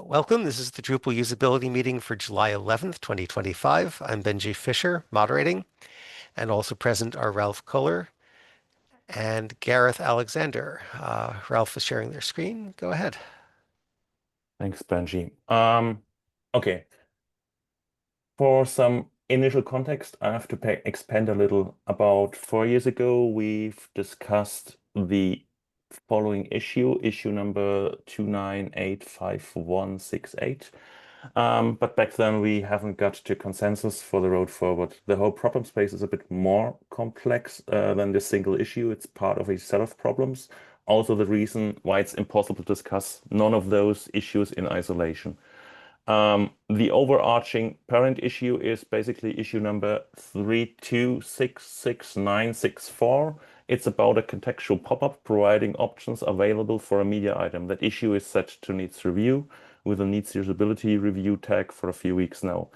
Welcome. This is the Drupal usability meeting for July 11th, 2025. I'm Benji Fisher, moderating, and also present are Ralph Kohler and Gareth Alexander. Ralph is sharing their screen. Go ahead. Thanks, Benji. Okay. For some initial context, I have to expand a little. About 4 years ago, we've discussed the following issue number 2985168. But back then, we haven't got to consensus for the road forward. The whole problem space is a bit more complex than this single issue. It's part of a set of problems. Also, the reason why it's impossible to discuss none of those issues in isolation. The overarching parent issue is basically issue number 3266964. It's about a contextual pop-up providing options available for a media item. That issue is set to needs review with a needs usability review tag for a few weeks now.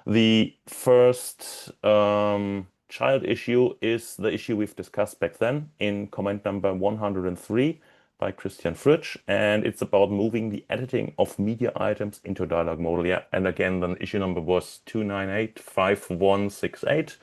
The first child issue is the issue we've discussed back then in comment number 103 by Christian Fritsch, and it's about moving the editing of media items into a dialog modal. Yeah, and again, the issue number was 2985168.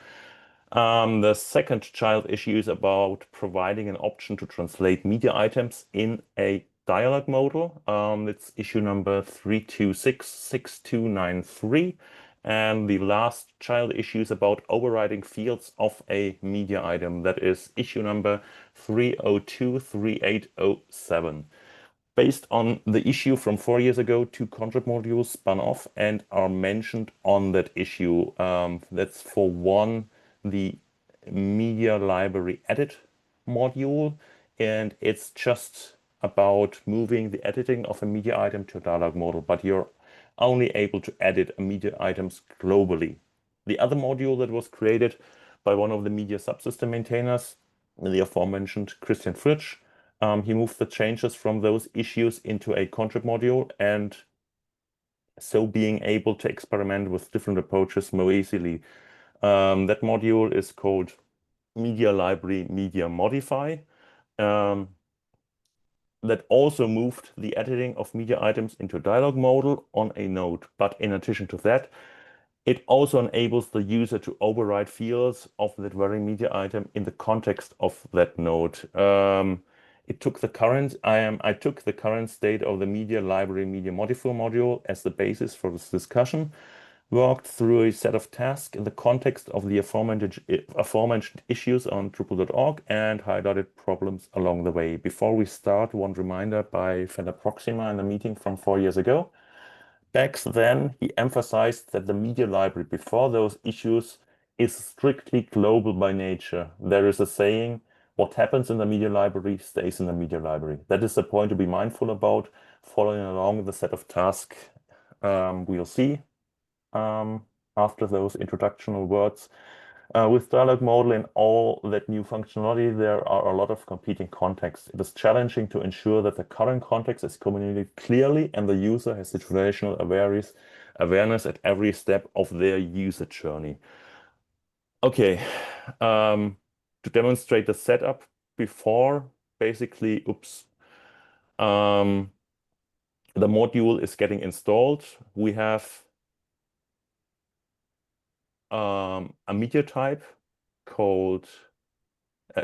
The second child issue is about providing an option to translate media items in a dialog modal. It's issue number 3266293. And the last child issue is about overriding fields of a media item. That is issue number 3023807. Based on the issue from 4 years ago, two contrib modules spun off and are mentioned on that issue. That's for one, the media library edit module, and it's just about moving the editing of a media item to a dialog modal, but you're only able to edit media items globally. The other module that was created by one of the media subsystem maintainers, the aforementioned Christian Fritsch, he moved the changes from those issues into a contrib module, and so being able to experiment with different approaches more easily. That module is called Media Library Media Modify. That also moved the editing of media items into a dialog modal on a node. But in addition to that, it also enables the user to override fields of that very media item in the context of that node. I took the current state of the media library media modifier module as the basis for this discussion, worked through a set of tasks in the context of the aforementioned issues on Drupal.org and highlighted problems along the way. Before we start, one reminder by Fender Proxima in the meeting from 4 years ago. Back then, he emphasized that the media library before those issues is strictly global by nature. There is a saying, what happens in the media library stays in the media library. That is the point to be mindful about, following along the set of tasks we'll see after those introductional words. With dialog modal and all that new functionality, there are a lot of competing contexts. It is challenging to ensure that the current context is communicated clearly and the user has situational awareness at every step of their user journey. Okay, to demonstrate the setup before, basically, the module is getting installed. We have a media type called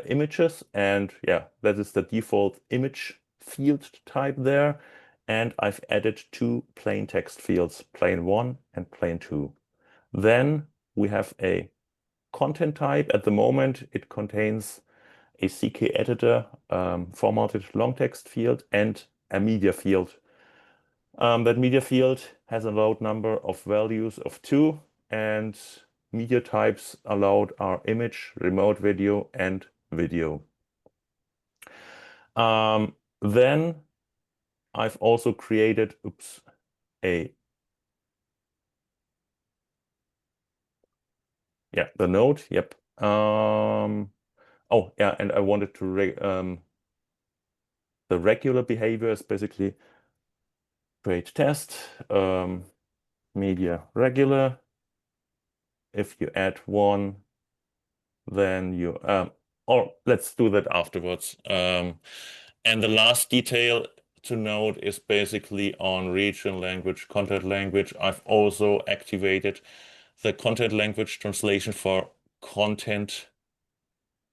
images, and yeah, that is the default image field type there. And I've added two plain text fields, plain 1 and plain 2. Then we have a content type. At the moment, it contains a CK editor, formatted long text field, and a media field. That media field has a allowed number of values of 2, and media types allowed are image, remote video, and video. Then I've also created, the node, yep. Oh, yeah, and I wanted to, the regular behavior is basically create test, media regular. If you add 1, then or let's do that afterwards. And the last detail to note is basically on region language, content language. I've also activated the content language translation for content,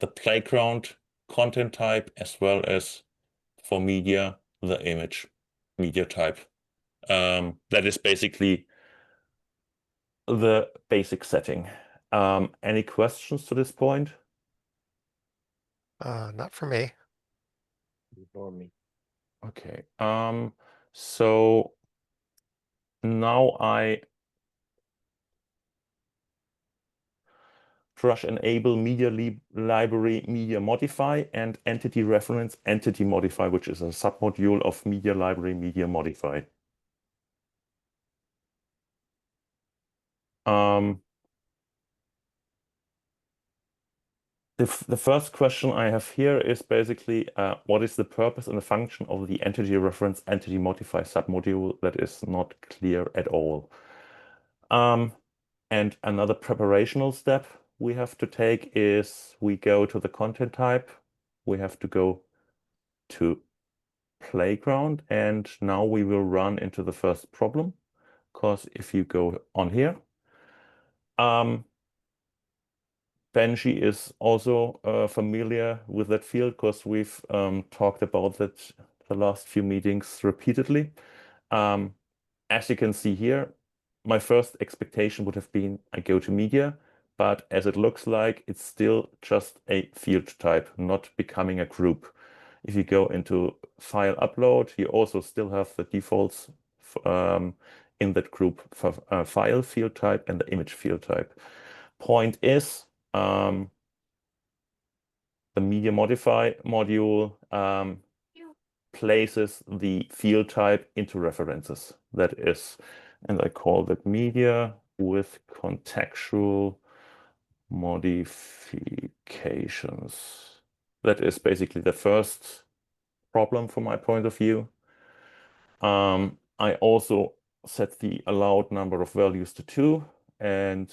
the playground content type, as well as for media, the image media type. That is basically the basic setting. Any questions to this point? Not for me. Ignore me. Okay. So now I brush enable media library media modify and entity reference entity modify, which is a submodule of media library media modify. Um, the first question I have here is basically what is the purpose and the function of the entity reference entity modify submodule? That is not clear at all. And another preparational step we have to take is we go to the content type. We have to go to playground, and now we will run into the first problem, because if you go on here, Benji is also familiar with that field because we've talked about that the last few meetings repeatedly. As you can see here, my first expectation would have been I go to media, but as it looks like, it's still just a field type, not becoming a group. If you go into file upload, you also still have the defaults in that group for file field type and the image field type. Point is, the media modify module places the field type into references. That is, and I call that media with contextual modifications. That is basically the first problem from my point of view. I also set the allowed number of values to 2 and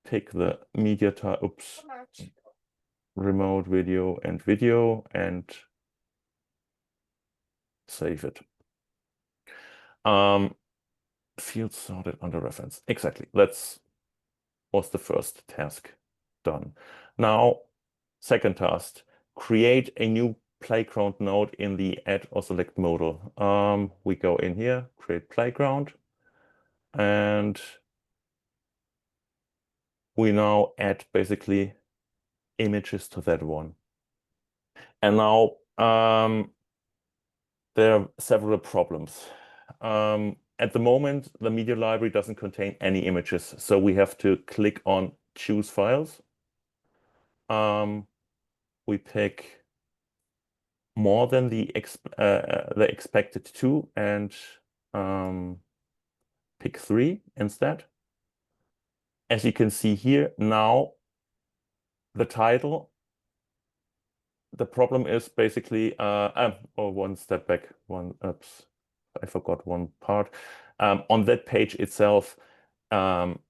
pick the media type, oops, remote video and save it. Field sorted under reference. Exactly. That's was the first task done. Now, second task, create a new playground node in the add or select modal. We go in here, create playground, and we now add basically images to that one. And now there are several problems. At the moment, the media library doesn't contain any images, so we have to click on choose files. We pick more than the expected 2 and pick 3 instead. As you can see here, now the title, the problem is basically, or one step back, oops, I forgot one part. On that page itself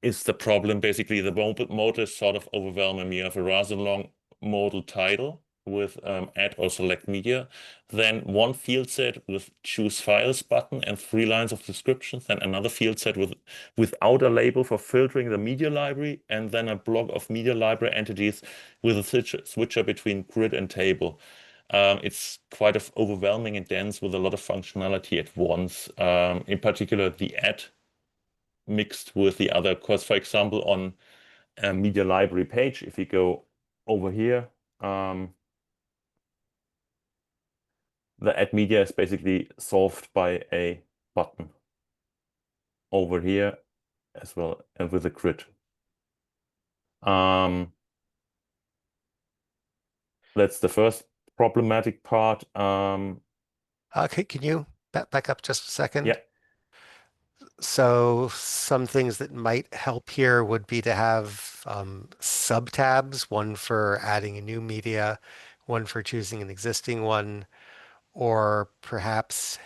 is the problem. Basically, the mode is sort of overwhelming me. You have a rather long modal title with add or select media, then one field set with choose files button and 3 lines of descriptions, then another field set without a label for filtering the media library, and then a block of media library entities with a switcher between grid and table. It's quite overwhelming and dense with a lot of functionality at once. In particular, the add mixed with the other, because for example, on a media library page, if you go over here, the add media is basically solved by a button over here as well, and with a grid. That's the first problematic part. Can you back up just a second? Yeah, So some things that might help here would be to have sub-tabs, one for adding a new media, one for choosing an existing one, or perhaps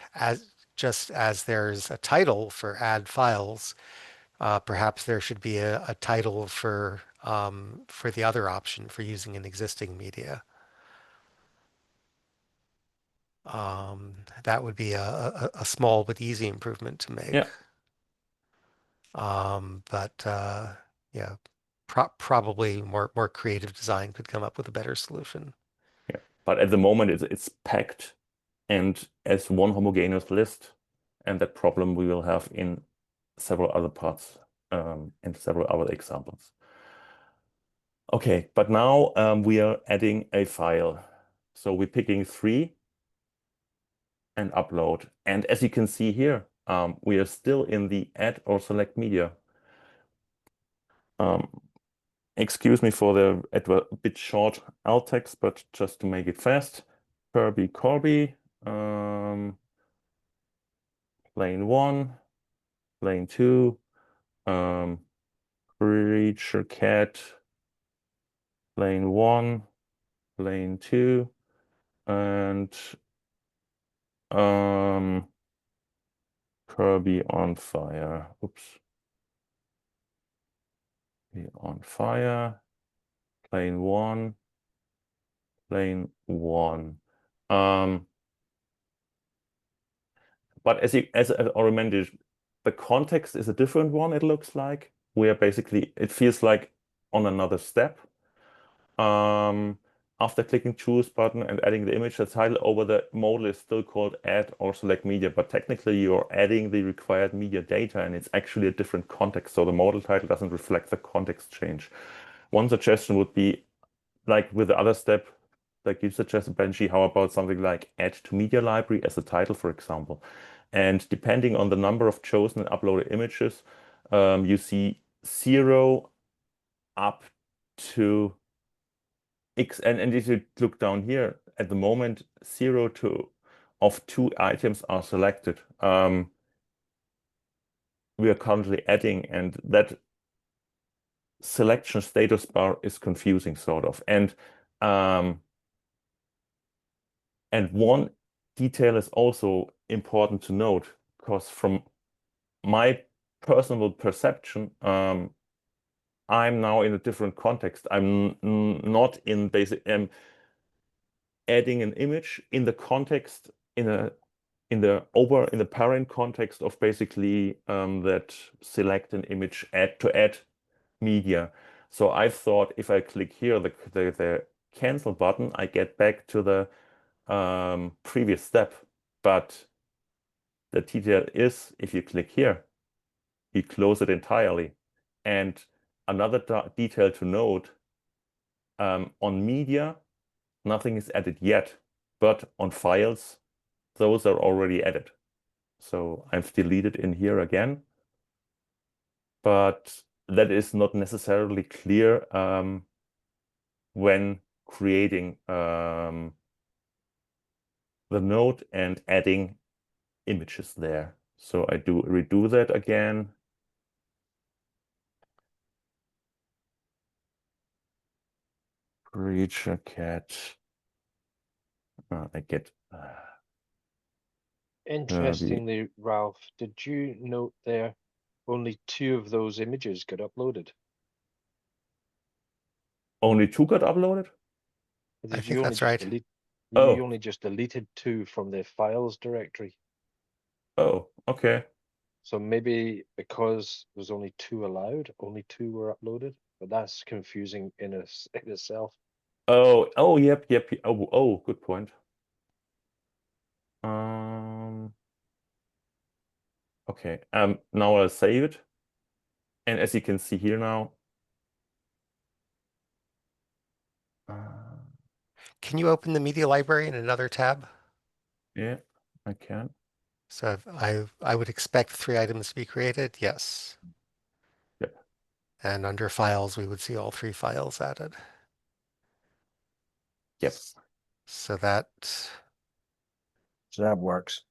just as there's a title for add files, perhaps there should be a title for the other option for using an existing media. That would be a small but easy improvement to make. Yeah, But yeah, probably more creative design could come up with a better solution. yeah. But at the moment, it's packed and as one homogeneous list, and that problem we will have in several other parts and several other examples. Okay, but now we are adding a file. So we're picking three and upload. And as you can see here, we are still in the add or select media. Um, excuse me for the a bit short alt text, but just to make it fast. Kirby Corby, lane one, lane two, um, creature cat, lane one, lane two, and um, Kirby on fire. Oops. Be on fire. Lane one, lane one. Um, but as I already mentioned, the context is a different one, it looks like. Where basically it feels like on another step. Um, after clicking choose button and adding the image, the title over the modal is still called add or select media, but technically you're adding the required media data and it's actually a different context. So the modal title doesn't reflect the context change. One suggestion would be like with the other step, like you suggested, Benji, how about something like add to media library as a title, for example? And depending on the number of chosen and uploaded images, you see 0 up to X. And if you look down here, at the moment, 0 to of 2 items are selected. We are currently adding, and that selection status bar is confusing, sort of. Um, And one detail is also important to note, because from my personal perception, I'm now in a different context. I'm not in basic, adding an image in the context in the parent context of basically that select an image add to add media. So I thought if I click here the cancel button, I get back to the previous step. But the detail is if you click here, you close it entirely. And another detail to note, on media, nothing is added yet, but on files, those are already added. So I've deleted in here again, but that is not necessarily clear when creating the node and adding images there. So I do redo that again. Creature cat. I get Kirby. Interestingly, Ralph, did you note there only two of those images got uploaded? Only two got uploaded? Or I did think you only that's just right. delete? You Oh, only just deleted two from the files directory. oh, okay. So maybe because there's only two allowed, only two were uploaded. But that's confusing in itself. Oh, oh, yep, yep. Oh, oh, good point. Um, okay. Now I'll save it. And as you can see here now, uh, Can you open the media library in another tab? yeah, I can. So I would expect 3 items to be created. Yes. Yep, And under files, we would see all 3 files added. yep, So that, So that works.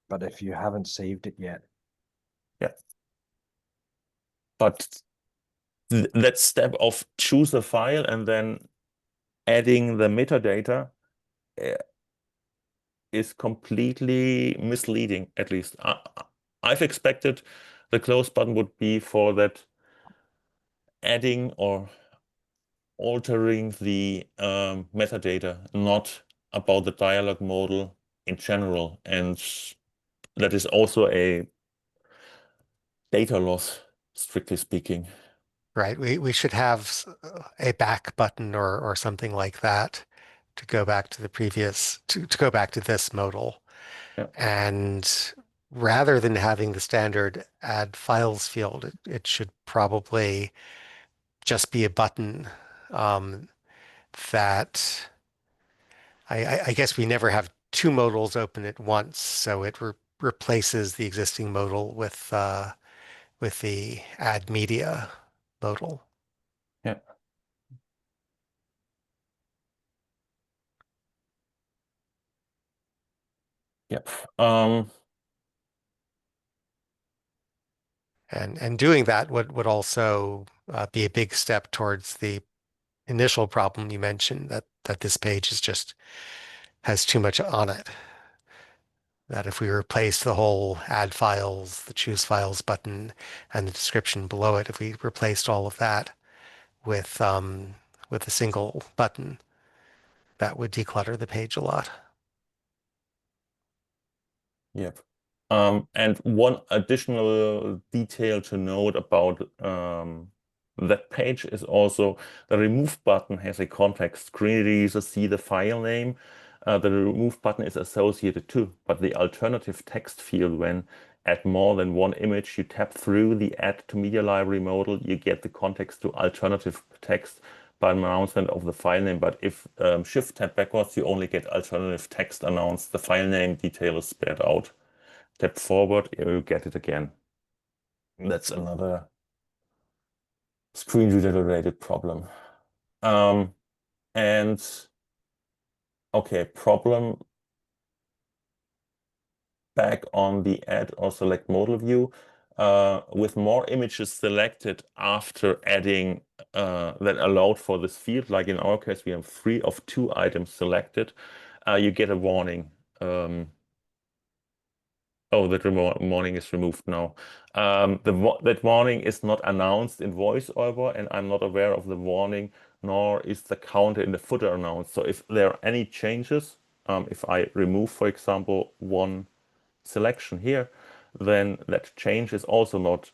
But if you haven't saved it yet, yeah. But th that step of choose a file and then adding the metadata uh, is completely misleading, at least. I've expected the close button would be for that adding or altering the metadata, not about the dialog model in general, and that is also a data loss, strictly speaking. Right. We should have a back button or something like that to go back to the previous to go back to this modal. Yeah. And rather than having the standard add files field, it should probably just be a button that I guess we never have two modals open at once, so it replaces the existing modal with the add media modal. Yeah. Yep. And doing that would also be a big step towards the initial problem you mentioned that this page is just has too much on it. That if we replace the whole add files, the choose files button, and the description below it, if we replaced all of that with a single button, that would declutter the page a lot. Yep. And one additional detail to note about that page is also the remove button has a context screen. The user see the file name. The remove button is associated too, but the alternative text field, when add more than one image, you tap through the add to media library modal, you get the context to alternative text by announcement of the file name. But if shift tab backwards, you only get alternative text announced. The file name detail is spared out. Tap forward, you get it again. That's another screen reader related problem. And okay, problem back on the add or select modal view. With more images selected after adding that allowed for this field, like in our case, we have 3 of 2 items selected, you get a warning. Oh, that warning is removed now. That warning is not announced in VoiceOver, and I'm not aware of the warning, nor is the counter in the footer announced. So if there are any changes, if I remove, for example, one selection here, then that change is also not.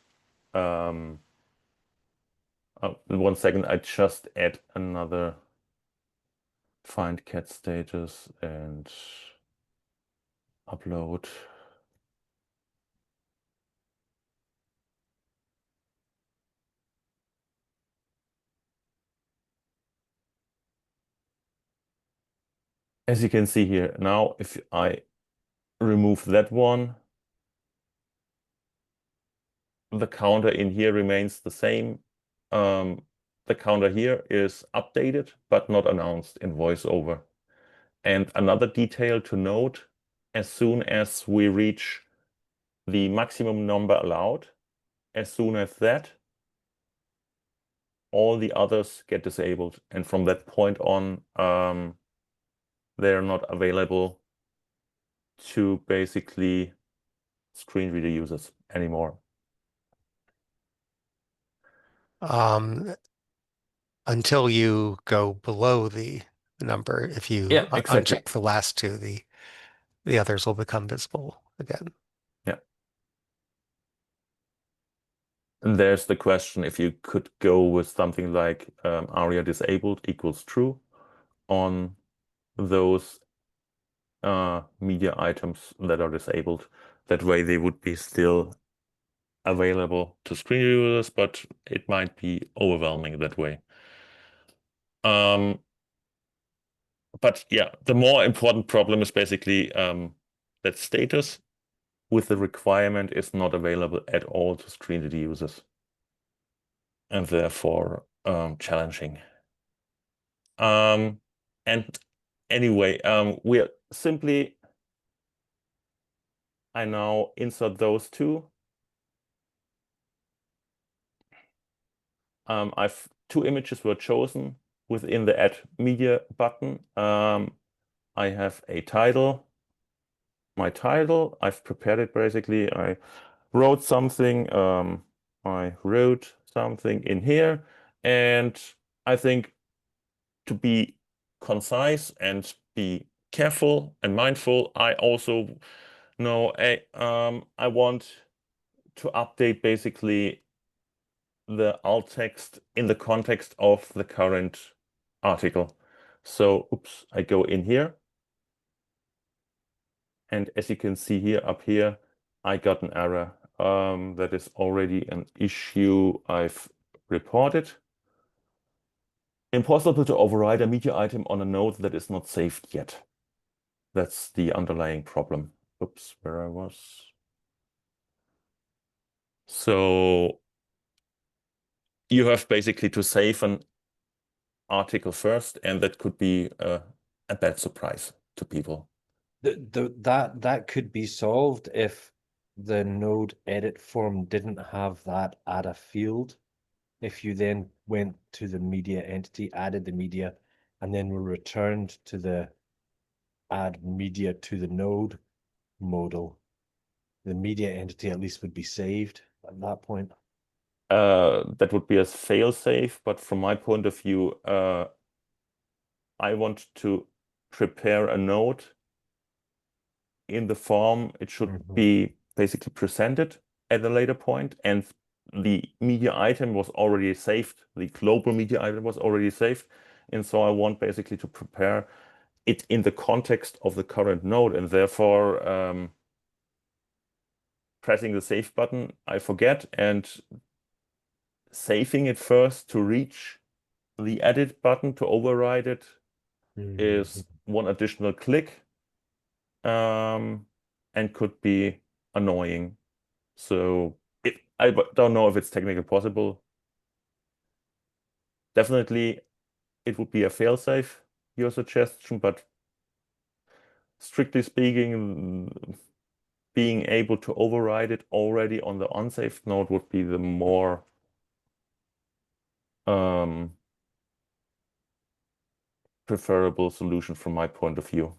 1 second, I just add another find cat status and upload. As you can see here, now if I remove that one, the counter in here remains the same. The counter here is updated, but not announced in VoiceOver. And another detail to note, as soon as we reach the maximum number allowed, as soon as that, all the others get disabled. And from that point on, they're not available to basically screen reader users anymore. Until you go below the number, if you Yeah, exactly. uncheck the last two, the others will become visible again. Yeah. And there's the question if you could go with something like ARIA disabled equals true on those media items that are disabled. That way they would be still available to screen users, but it might be overwhelming that way. But yeah, the more important problem is basically that status with the requirement is not available at all to screen reader users, and therefore challenging. And anyway, we are simply, I now insert those two. I've 2 images were chosen within the add media button. I have a title, my title. I've prepared it basically. I wrote something. I wrote something in here, and I think to be concise and be careful and mindful. I also know I want to update basically the alt text in the context of the current article. So, oops, I go in here. And as you can see here, up here, I got an error. That is already an issue I've reported. Impossible to override a media item on a node that is not saved yet. That's the underlying problem. Oops, where I was. So you have basically to save an article first, and that could be a bad surprise to people. That could be solved if the node edit form didn't have that add a field. If you then went to the media entity, added the media, and then were returned to the add media to the node modal, the media entity at least would be saved at that point. That would be a fail-safe, but from my point of view, I want to prepare a node in the form it should be basically presented at a later point, and the media item was already saved. The global media item was already saved, and so I want basically to prepare it in the context of the current node, and therefore pressing the save button, I forget, and saving it first to reach the edit button to override it is one additional click, and could be annoying. So I don't know if it's technically possible. Definitely, it would be a failsafe, your suggestion, but strictly speaking, being able to override it already on the unsaved node would be the more preferable solution from my point of view.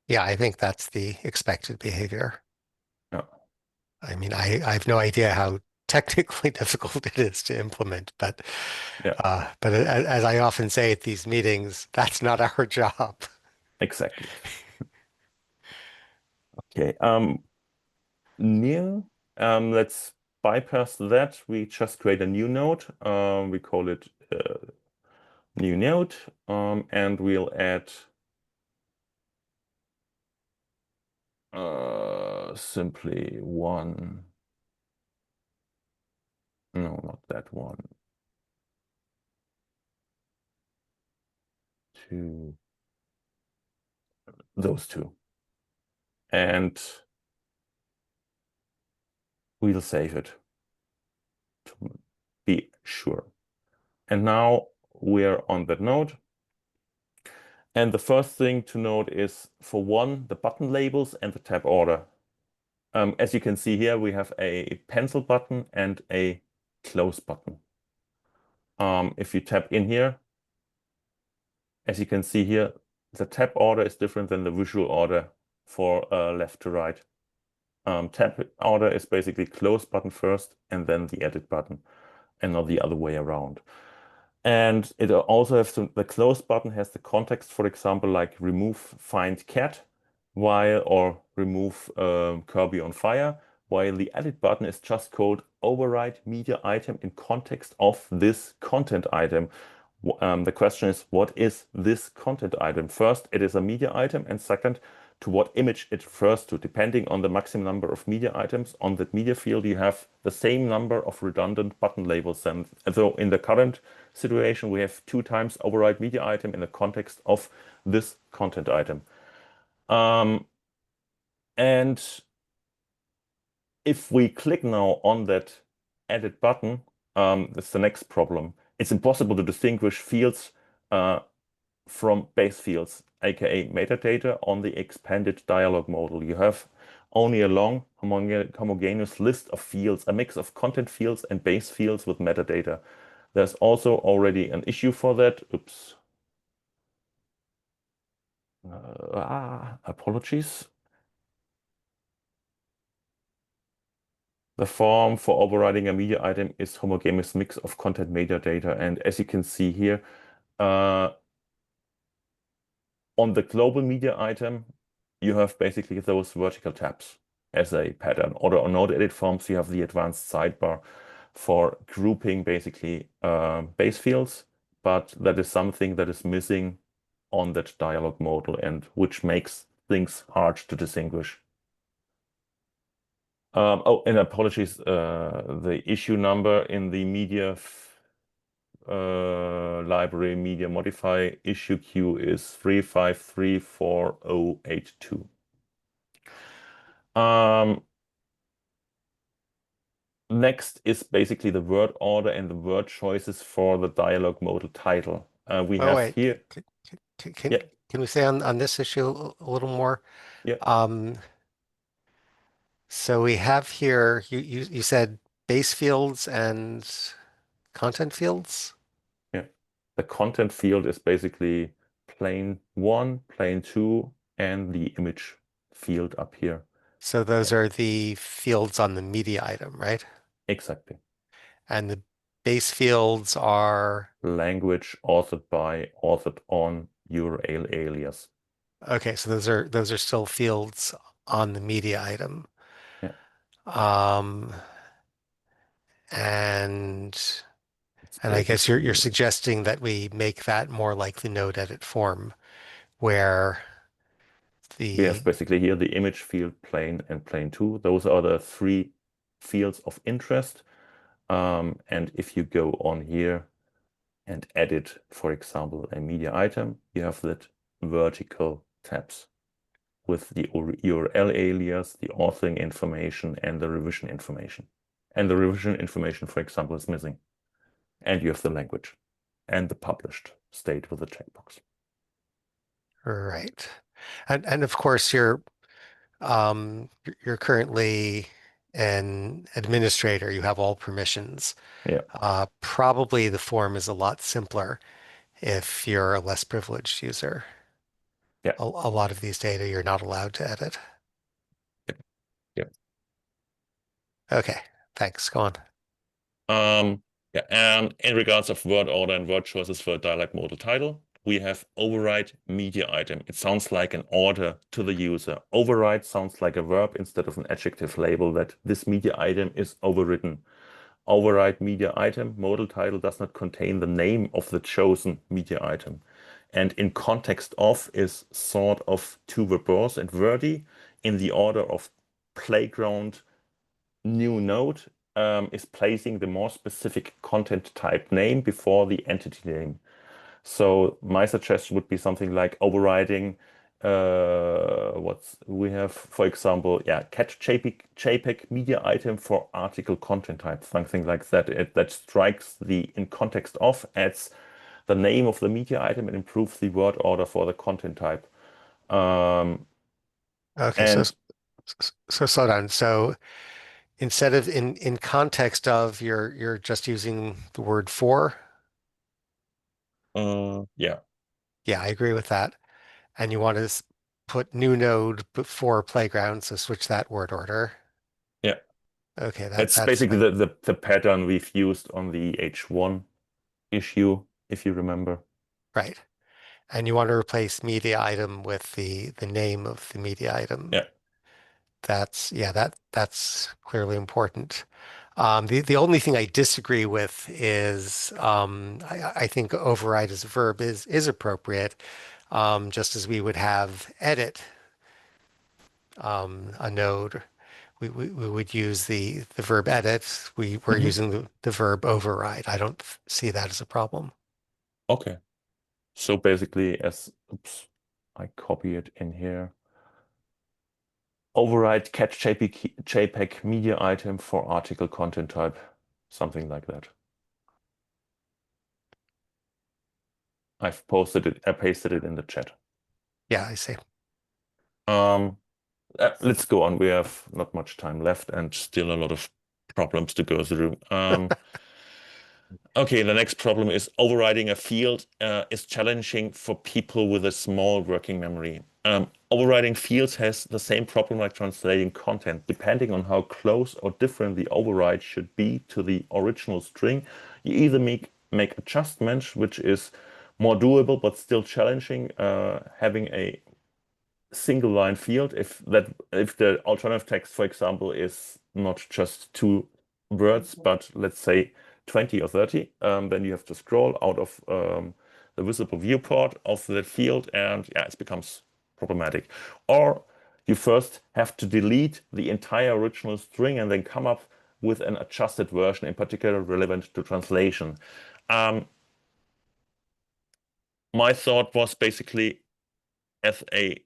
Yeah, I think that's the expected behavior. Yeah. I mean, I have no idea how technically difficult it is to implement, but Yeah. As I often say at these meetings, that's not our job. Exactly. Okay. New. Let's bypass that. We just create a new node. We call it new node, and we'll add simply one. No, not that one. Two. Those two. And we'll save it to be sure. And now we're on that node. And the first thing to note is, for one, the button labels and the tab order. As you can see here, we have a pencil button and a close button. If you tap in here, as you can see here, the tab order is different than the visual order for left to right. Tab order is basically close button first and then the edit button, and not the other way around. And it also has the close button has the context, for example, like remove find cat, or remove Kirby on fire, while the edit button is just called override media item in context of this content item. The question is, what is this content item? First, it is a media item, and second, to what image it refers to. Depending on the maximum number of media items on that media field, you have the same number of redundant button labels. And so in the current situation, we have 2 times override media item in the context of this content item. And if we click now on that edit button, that's the next problem. It's impossible to distinguish fields from base fields, aka metadata, on the expanded dialog model. You have only a long homogeneous list of fields, a mix of content fields and base fields with metadata. There's also already an issue for that. Oops. Apologies. The form for overriding a media item is homogeneous mix of content metadata. And as you can see here, On the global media item, you have basically those vertical tabs as a pattern. Or on node edit forms, you have the advanced sidebar for grouping basically base fields, but that is something that is missing on that dialog modal and which makes things hard to distinguish. Oh, and apologies, the issue number in the media library media modify issue queue is 3534082. Next is basically the word order and the word choices for the dialog modal title. We Oh, have wait. here, Can, yeah, can we say on this issue a little more? yeah, Um, so we have here, you said base fields and content fields. yeah. The content field is basically plane 1, plane 2, and the image field up here. So those are the fields on the media item, right? Exactly. And the base fields are, Language authored by, authored on, URL alias. okay, so those are still fields on the media item. Yeah, Um, and it's and I guess you're basically, suggesting that we make that more like the node edit form, where we have the basically here the image field, plane, and plane 2. Those are the 3 fields of interest. And if you go on here and edit, for example, a media item, you have that vertical tabs with the URL alias, the authoring information, and the revision information. And the revision information, for example, is missing. And you have the language and the published state with the checkbox. right, and of course you're currently an administrator. You have all permissions. Yeah, Probably the form is a lot simpler if you're a less privileged user. yeah, A lot of these data you're not allowed to edit. yeah. Okay, thanks. Go on. Yeah, and in regards of word order and word choices for a dialog modal title, we have override media item. It sounds like an order to the user. Override sounds like a verb instead of an adjective label that this media item is overridden. Override media item, modal title does not contain the name of the chosen media item. And in context of is sort of to verbose and wordy in the order of playground new node is placing the more specific content type name before the entity name. So my suggestion would be something like overriding what's we have, for example, yeah, catch JPEG media item for article content type, something like that. That strikes the in context of, adds the name of the media item and improves the word order for the content type. Okay, so And so slow down. So instead of in context of, you're just using the word for. yeah, Yeah, I agree with that. And you want to put new node before playground, so switch that word order. yeah. Okay, It's that's basically fine. the pattern we've used on the H1 issue, if you remember. Right. And you want to replace media item with the name of the media item. Yeah. That's clearly important. The only thing I disagree with is I think override as a verb is appropriate, just as we would have edit a node. We would use the verb edit. We're Mhm. using the verb override. I don't see that as a problem. Okay. So basically, oops, I copy it in here. Override catch JPEG media item for article content type, something like that. I've posted it, I pasted it in the chat. Yeah, I see. Let's go on. We have not much time left and still a lot of problems to go through. Okay, the next problem is overriding a field is challenging for people with a small working memory. Overriding fields has the same problem like translating content. Depending on how close or different the override should be to the original string, you either make adjustments, which is more doable, but still challenging, having a single line field if the alternative text, for example, is not just 2 words, but let's say 20 or 30, then you have to scroll out of the visible viewport of the field, and yeah, it becomes problematic. Or you first have to delete the entire original string and then come up with an adjusted version, in particular relevant to translation. My thought was basically, as a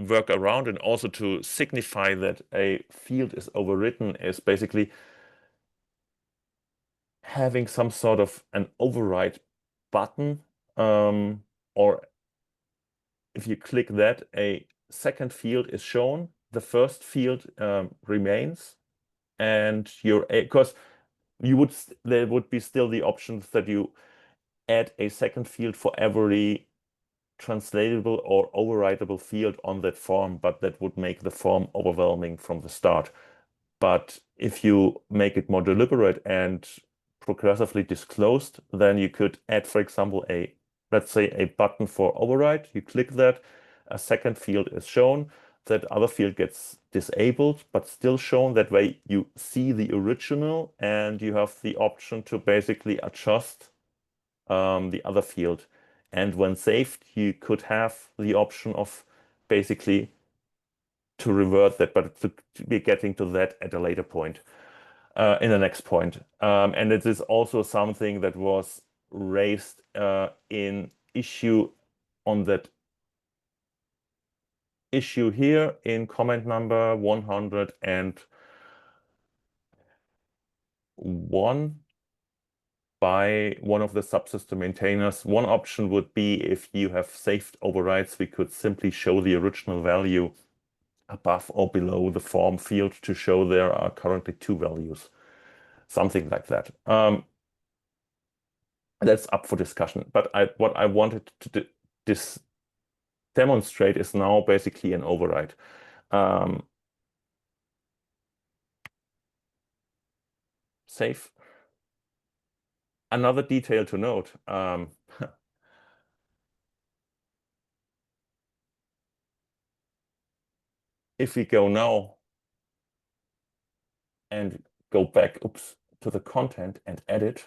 workaround and also to signify that a field is overwritten, is basically having some sort of an override button, or if you click that, a second field is shown, the first field remains, and because there would be still the options that you add a second field for every translatable or overwritable field on that form, but that would make the form overwhelming from the start. But if you make it more deliberate and progressively disclosed, then you could add, for example, let's say a button for override. You click that, a second field is shown, that other field gets disabled, but still shown. That way you see the original and you have the option to basically adjust the other field. And when saved, you could have the option of basically to revert that, but to be getting to that at a later point, in the next point. And it is also something that was raised in issue on that issue here in comment number 101 by one of the subsystem maintainers. One option would be, if you have saved overrides, we could simply show the original value above or below the form field to show there are currently 2 values, something like that. That's up for discussion. But what I wanted to demonstrate is now basically an override. Save. Another detail to note. If we go now and go back, to the content and edit,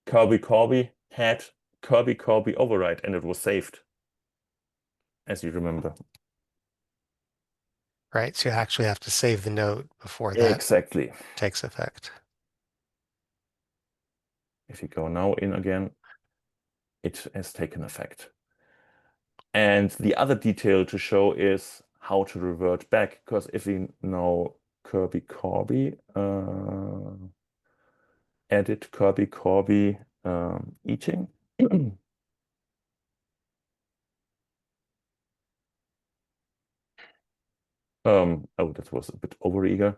Kirby had Kirby override, and it was saved, as you remember. Right, so you actually have to save the note before that Exactly. takes effect. If you go now in again, it has taken effect. And the other detail to show is how to revert back, because if we now Kirby edit Kirby eating. Oh, that was a bit overeager.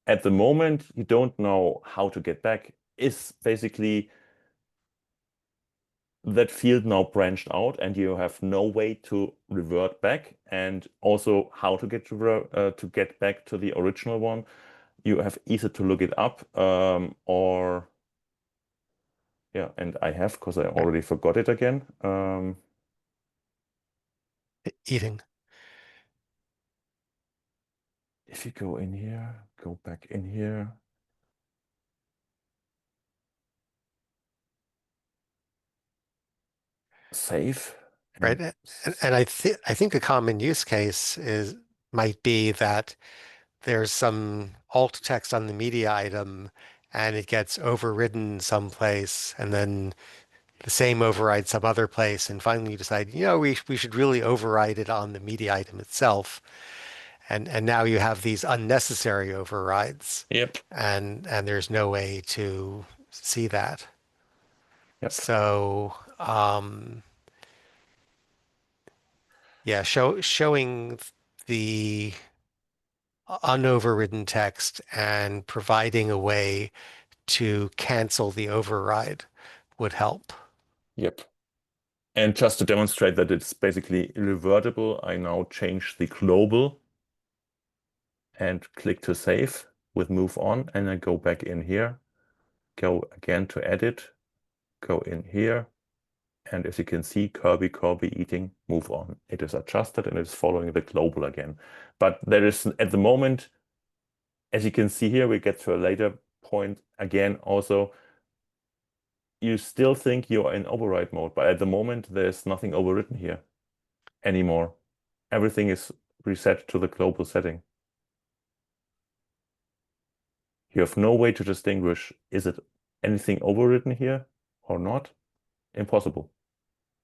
At the moment, you don't know how to get back. Is basically that field now branched out and you have no way to revert back, and also how to get back to the original one. You have either to look it up, or yeah, and I have, because I already forgot it again. Eating. If you go in here, go back in here. Save. Right. And I think a common use case might be that there's some alt text on the media item and it gets overridden someplace, and then the same override some other place, and finally you decide, we should really override it on the media item itself. And now you have these unnecessary overrides. Yep. And there's no way to see that. Yep. So yeah, showing the unoverridden text and providing a way to cancel the override would help. Yep. And just to demonstrate that it's basically revertible, I now change the global and click to save with move on, and then go back in here, go again to edit, go in here, and as you can see, Kirby eating, move on. It is adjusted and it's following the global again. But there is, at the moment, as you can see here, we get to a later point again also, you still think you're in override mode, but at the moment, there's nothing overwritten here anymore. Everything is reset to the global setting. You have no way to distinguish, is it anything overwritten here or not? Impossible.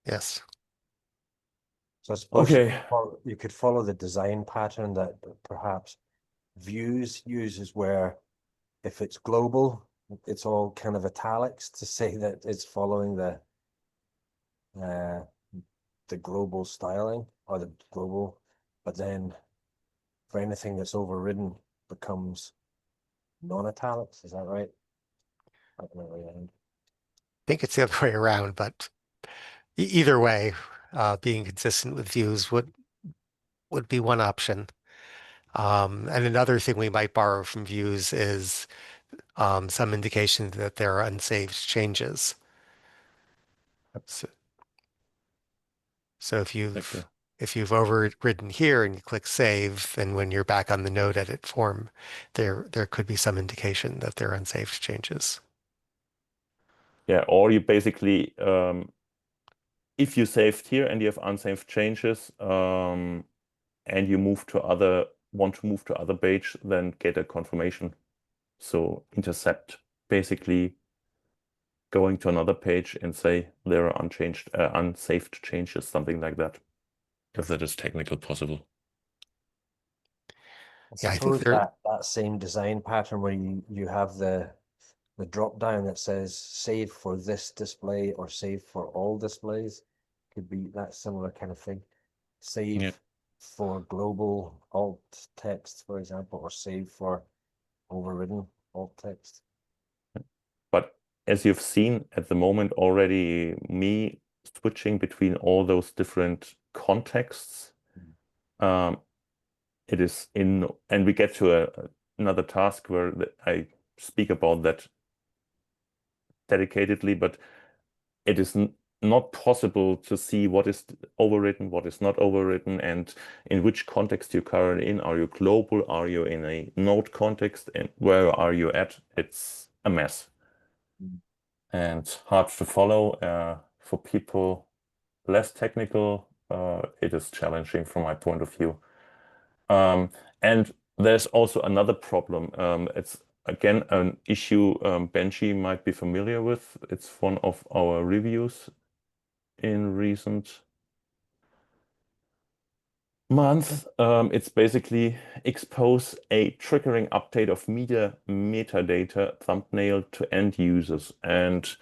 Yes. So I suppose Okay. you could follow the design pattern that perhaps Views uses, where if it's global, it's all kind of italics to say that it's following the global styling or the global, but then for anything that's overridden becomes non-italics. Is that right? I think it's the other way around, but either way, being consistent with views would be one option. And another thing we might borrow from views is some indication that there are unsaved changes. So, so Exactly. if you've overridden here and you click save, then when you're back on the node edit form, there could be some indication that there are unsaved changes. Yeah, or you basically, if you saved here and you have unsaved changes, and you want to move to other page, then get a confirmation. So intercept, basically going to another page and say there are unsaved changes, something like that, if that is technical possible. I Yeah, I think suppose there, that same design pattern where you have the drop down that says save for this display or save for all displays could be that similar kind of thing. Save Yeah. for global alt text, for example, or save for overridden alt text. But as you've seen at the moment already, me switching between all those different contexts, it is in, and we get to another task where I speak about that dedicatedly, but it is not possible to see what is overwritten, what is not overwritten, and in which context you're currently in. Are you global? Are you in a node context? And where are you at? It's a mess. And hard to follow. For people less technical, it is challenging from my point of view. And there's also another problem. It's again an issue Benji might be familiar with. It's one of our reviews in recent months. It's basically expose a triggering update of media metadata thumbnail to end users. And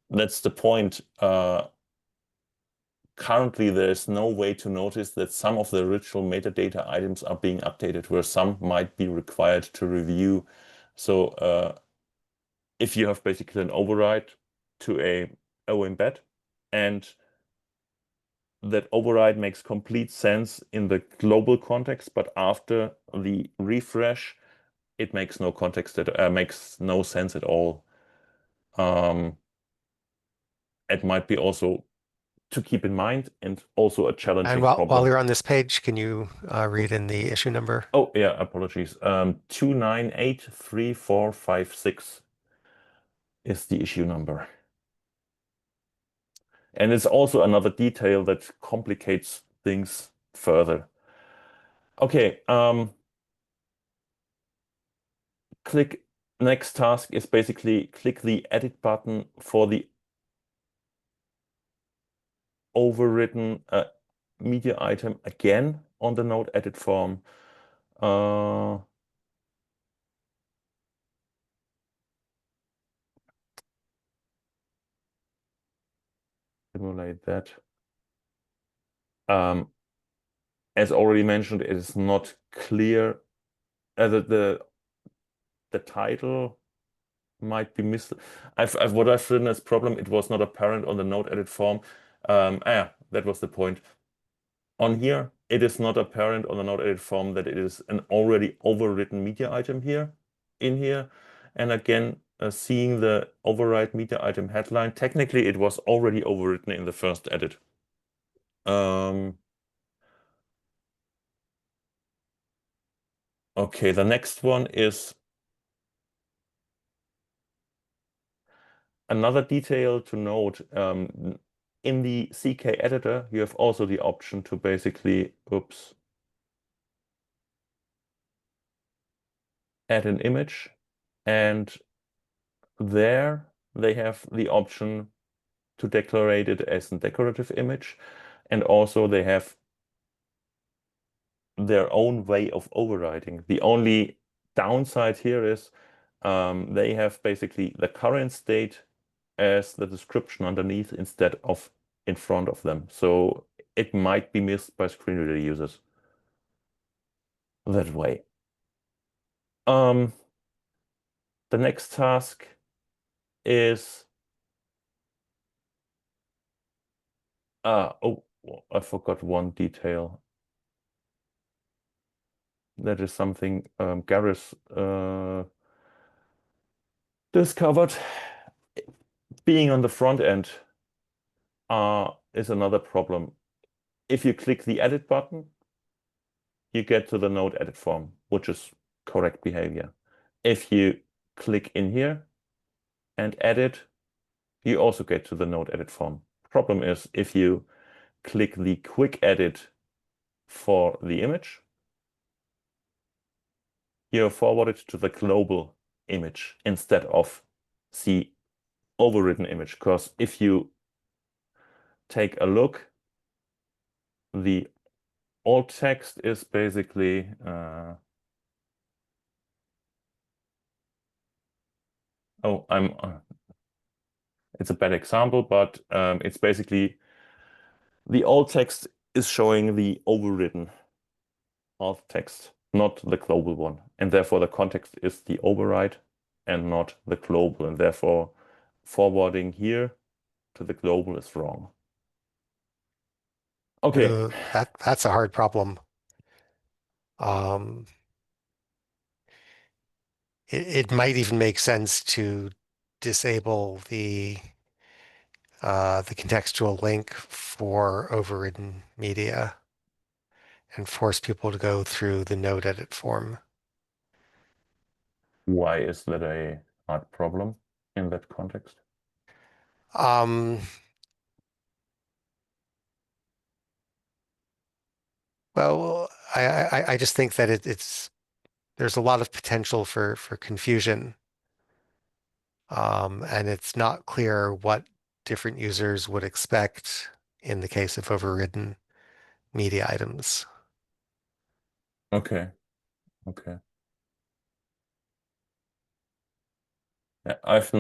that's the point. Currently, there's no way to notice that some of the original metadata items are being updated, where some might be required to review. So if you have basically an override to a embed, and that override makes complete sense in the global context, but after the refresh, it makes no makes no sense at all. It might be also to keep in mind, and also a and challenging while problem. you're on this page, can you read in the issue number? Oh yeah, apologies. 298345 is the issue number. And it's also another detail that complicates things further. Okay, click next task is basically click the edit button for the overwritten media item again on the node edit form. Simulate that. As already mentioned, it is not clear. The title might be missed. What I've written as problem, it was not apparent on the node edit form. That was the point. On here, it is not apparent on the node edit form that it is an already overwritten media item here in here. And again, seeing the override media item headline, technically it was already overwritten in the first edit. Okay, the next one is another detail to note. In the CK editor, you have also the option to basically, add an image, and there they have the option to declare it as a decorative image, and also they have their own way of overriding. The only downside here is they have basically the current state as the description underneath instead of in front of them. So it might be missed by screen reader users that way. The next task is oh, I forgot one detail. That is something Gareth discovered. Being on the front end is another problem. If you click the edit button, you get to the node edit form, which is correct behavior. If you click in here and edit, you also get to the node edit form. Problem is, if you click the quick edit for the image, you're forwarded to the global image instead of the overwritten image. Because if you take a look, the alt text is basically it's a bad example, but it's basically the alt text is showing the overwritten alt text, not the global one. And therefore the context is the override and not the global. And therefore forwarding here to the global is wrong. Okay. That's a hard problem. It might even make sense to disable the contextual link for overridden media and force people to go through the node edit form. Why is that a hard problem in that context? Well, I just think that there's a lot of potential for confusion. And it's not clear what different users would expect in the case of overridden media items. Okay. Okay. Yeah, I've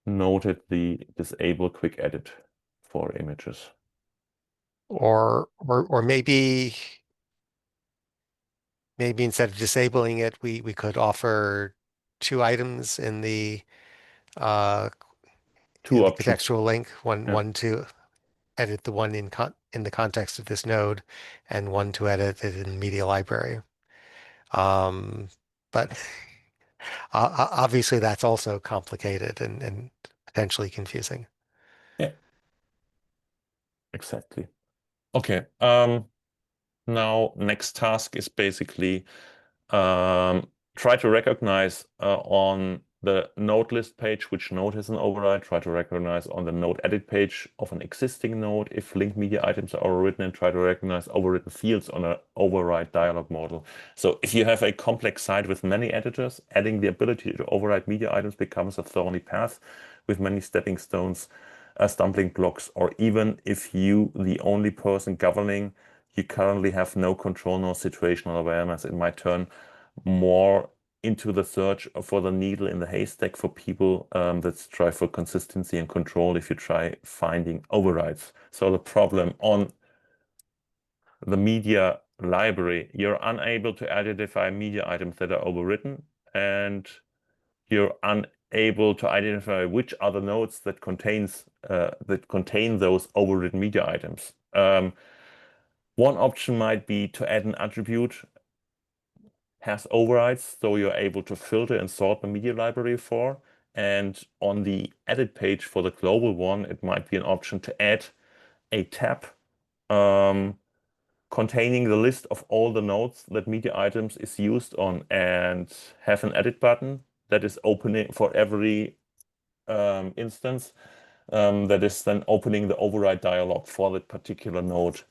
noted the disable quick edit for images. Or maybe instead of disabling it, we could offer two items in the Two options. contextual link, Yeah. one to edit the one in the context of this node, and one to edit it in the media library. But obviously that's also complicated and potentially confusing. Yeah. Exactly. Okay. Now next task is basically try to recognize on the node list page which node has an override. Try to recognize on the node edit page of an existing node if linked media items are overwritten, and try to recognize overwritten fields on an override dialog model. So if you have a complex site with many editors, adding the ability to override media items becomes a thorny path with many stepping stones, stumbling blocks, or even if you, the only person governing, you currently have no control nor situational awareness, it might turn more into the search for the needle in the haystack for people that strive for consistency and control if you try finding overrides. So the problem on the media library, you're unable to identify media items that are overwritten, and you're unable to identify which other nodes that contains that contain those overridden media items. One option might be to add an attribute has overrides, so you're able to filter and sort the media library for. And on the edit page for the global one, it might be an option to add a tab containing the list of all the nodes that media items is used on, and have an edit button that is opening for every instance that is then opening the override dialog for that particular node.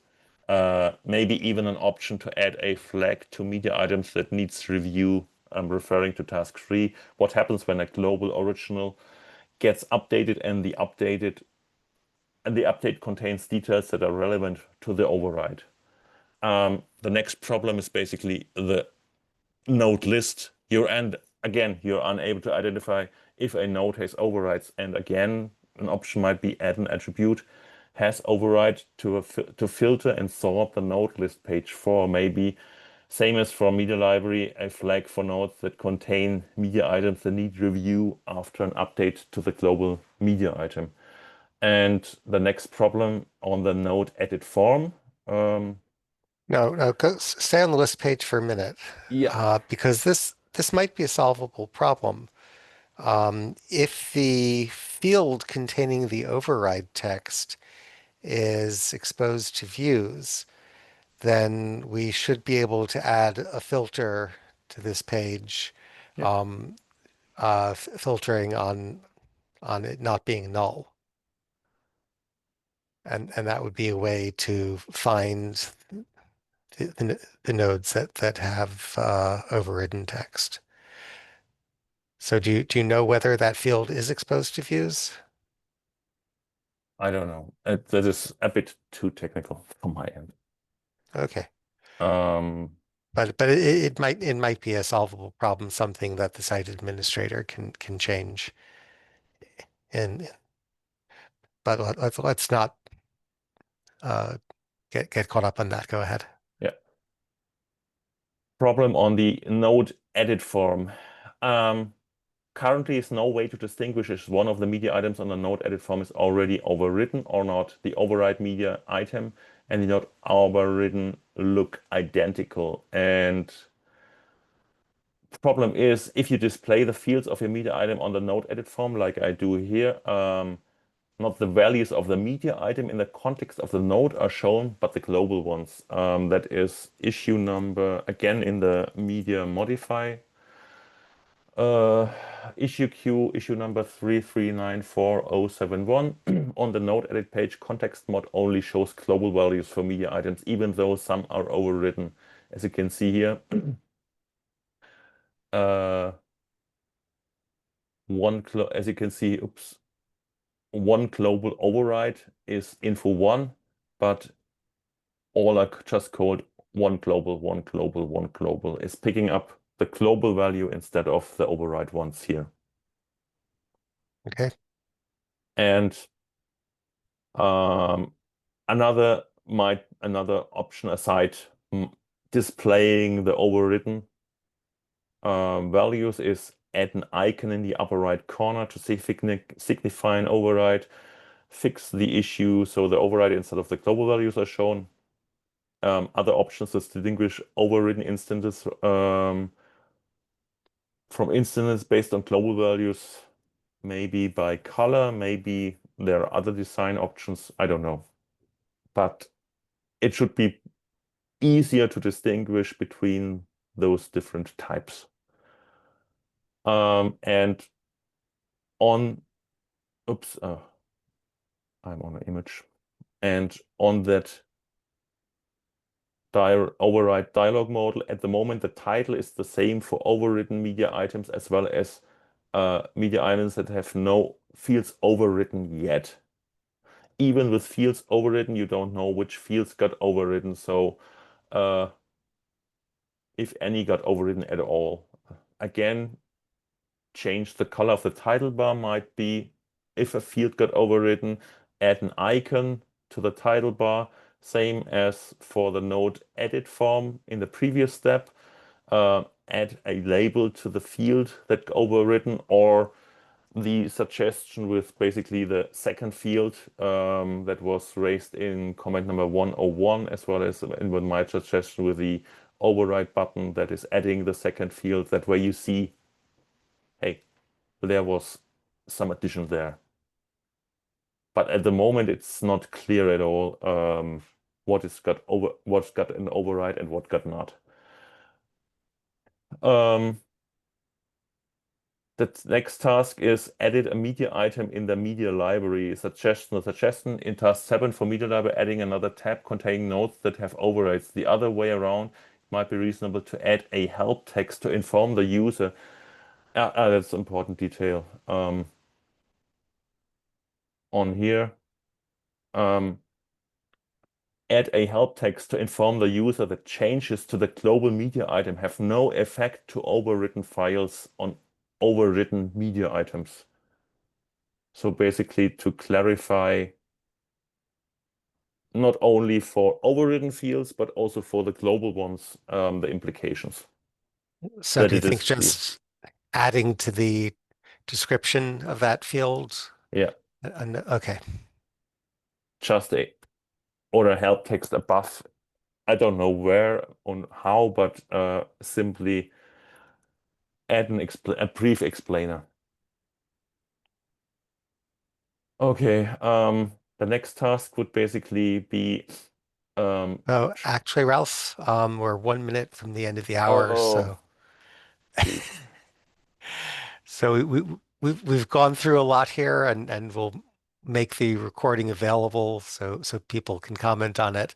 Maybe even an option to add a flag to media items that needs review. I'm referring to task 3. What happens when a global original gets updated and the update contains details that are relevant to the override. The next problem is basically the node list. You're unable to identify if a node has overrides. And again, an option might be add an attribute has override to filter and sort the node list page for. Maybe same as for media library, a flag for nodes that contain media items that need review after an update to the global media item. And the next problem on the node edit form. No, stay on the list page for a minute, Yeah. because this might be a solvable problem. If the field containing the override text is exposed to views, then we should be able to add a filter to this page, Yeah. filtering on it not being null. And that would be a way to find the nodes that have overridden text. So do you know whether that field is exposed to views? I don't know. That is a bit too technical from my end. Okay. Um, But it might be a solvable problem, something that the site administrator can change. And but let's not uh, get caught up on that. Go ahead. yeah. Problem on the node edit form. Currently, is no way to distinguish if one of the media items on the node edit form is already overwritten or not. The override media item and the not overridden look identical. And the problem is if you display the fields of your media item on the node edit form, like I do here, not the values of the media item in the context of the node are shown, but the global ones. That is issue number, again, in the media modify. Issue queue, issue number 3394071. On the node edit page, context mod only shows global values for media items, even though some are overwritten. As you can see here, as you can see, one global override is info 1, but all are just called one global, one global, one global. Is picking up the global value instead of the override ones here. Okay. And another option aside displaying the overridden values is add an icon in the upper right corner to signify an override. Fix the issue so the override instead of the global values are shown. Other options to distinguish overridden instances from instances based on global values, maybe by color, maybe there are other design options, I don't know. But it should be easier to distinguish between those different types. And on, I'm on an image. And on that override dialog model, at the moment, the title is the same for overwritten media items as well as media items that have no fields overwritten yet. Even with fields overwritten, you don't know which fields got overwritten. So if any got overwritten at all. Again, change the color of the title bar might be, if a field got overwritten, add an icon to the title bar, same as for the node edit form in the previous step. Add a label to the field that got overwritten, or the suggestion with basically the second field that was raised in comment number 101, as well as in my suggestion with the override button that is adding the second field, that way you see, hey, there was some addition there. But at the moment, it's not clear at all what's got an override and what got not. The next task is edit a media item in the media library. Suggestion in task 7 for media library, adding another tab containing notes that have overrides. The other way around, it might be reasonable to add a help text to inform the user. That's an important detail on here. Add a help text to inform the user that changes to the global media item have no effect to overwritten files on overwritten media items. So basically to clarify not only for overwritten fields, but also for the global ones, the implications. So That do you it is think clear. just adding to the description of that field? Yeah, Okay. just or a help text above. I don't know where on how, but simply add a brief explainer. Okay, the next task would basically be Oh, actually, Ralph, we're 1 minute from the end of the hour, oh, so jeez. so we've gone through a lot here, and we'll make the recording available so people can comment on it.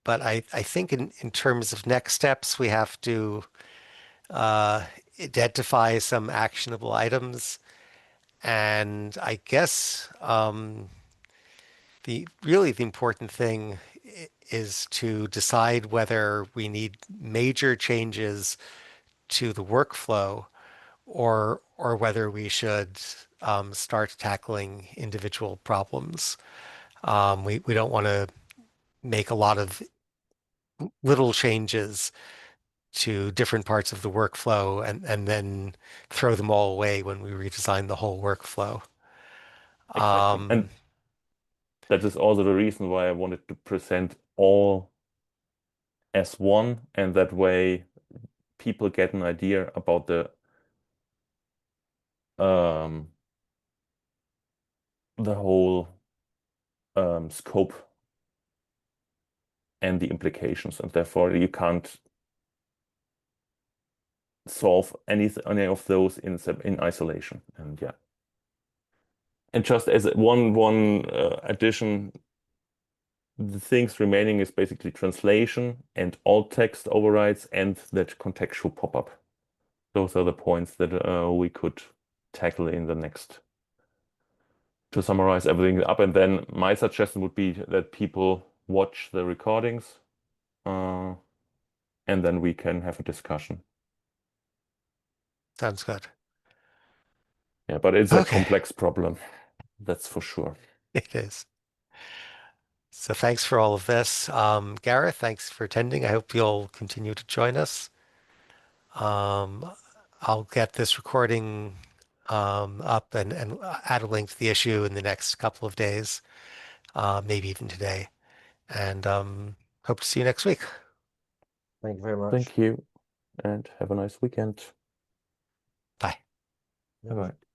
But I think in terms of next steps, we have to uh, identify some actionable items, and I guess the important thing is to decide whether we need major changes to the workflow or whether we should start tackling individual problems. We don't want to make a lot of little changes to different parts of the workflow and then throw them all away when we redesign the whole workflow. Exactly. And Um, that is also the reason why I wanted to present all as one, and that way people get an idea about um, the whole scope and the implications, and therefore you can't solve any of those in isolation. And yeah, and just as one addition, the things remaining is basically translation and alt text overrides and that contextual pop-up. Those are the points that we could tackle in the next, to summarize everything up. And then my suggestion would be that people watch the recordings and then we can have a discussion. Sounds good. Yeah, but it's a Okay, complex problem, that's for sure. it is. So thanks for all of this. Gareth, thanks for attending. I hope you'll continue to join us. Um, I'll get this recording up and add a link to the issue in the next couple of days, maybe even today. And hope to see you next week. Thank you very much. Thank you and have a nice weekend. Bye. Yeah. Bye-bye.